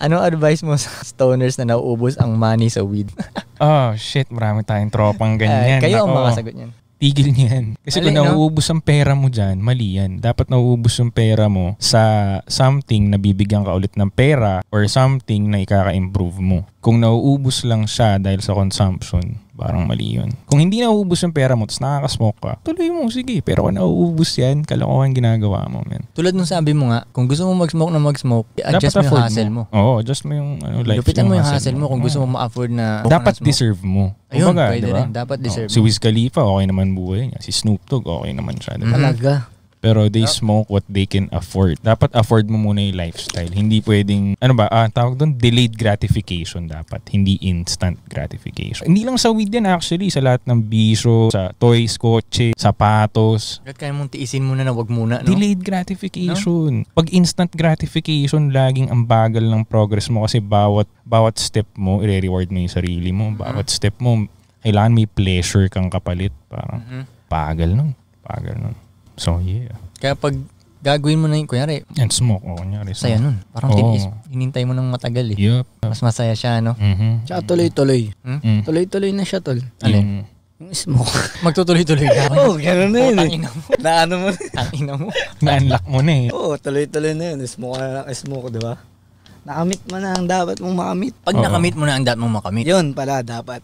Ano advice mo sa stoners na nauubos ang money sa weed? Oh, shit. Marami tayong tropang ganyan. Kayo ang makasagot niyan. Tigil niyan. Kasi Mali, kung nauubos ang pera mo dyan, mali yan. Dapat nauubos yung pera mo sa something na bibigyan ka ulit ng pera or something na ikaka-improve mo. Kung nauubos lang siya dahil sa consumption, parang mali yun. Kung hindi nauubos yung pera mo tapos nakaka-smoke ka, tuloy mo, sige. Pero kung nauubos yan, kalokohan ginagawa mo, man. Tulad nung sabi mo nga, kung gusto mo mag-smoke na mag-smoke, i-adjust mo yung hustle mo. Oo, adjust mo yung life. Lupitan mo yung hustle mo kung gusto mo ma-afford na dapat deserve mo. Ayun, kumbaga, pwede diba? rin. Dapat deserve Si Wiz Khalifa, okay naman buhay niya. Si Snoop Dogg, okay naman siya. Diba? Talaga. Pero they smoke what they can afford. Dapat afford mo muna yung lifestyle. Hindi pwedeng, tawag doon, delayed gratification dapat. Hindi instant gratification. Hindi lang sa weed yan actually. Sa lahat ng bisyo, sa toys, kotse, sapatos. Kaya mong tiisin muna na wag muna, no? Delayed gratification. No? Pag instant gratification, laging ang bagal ng progress mo kasi bawat step mo, i-reward mo yung sarili mo. Bawat step mo, kailangan may pleasure kang kapalit. Parang bagal nun. So, yeah. Kaya pag gagawin mo na yung, kunyari, and smoke, kunyari. Saya nun. Parang hinintay mo ng matagal eh. Yup. Mas masaya siya, no? Tsaka tuloy-tuloy. Tuloy-tuloy na siya, tol. Alin? Yung smoke. Magtutuloy-tuloy ka. Oo, gano'n na yun eh. Naano mo. Tangina mo. Na-unlock mo na eh. Oo, tuloy-tuloy na yun. Smoke na lang, smoke, diba? Nakamit mo na ang dapat mong makamit. Pag nakamit mo na ang dapat mong makamit. Yun pala, dapat.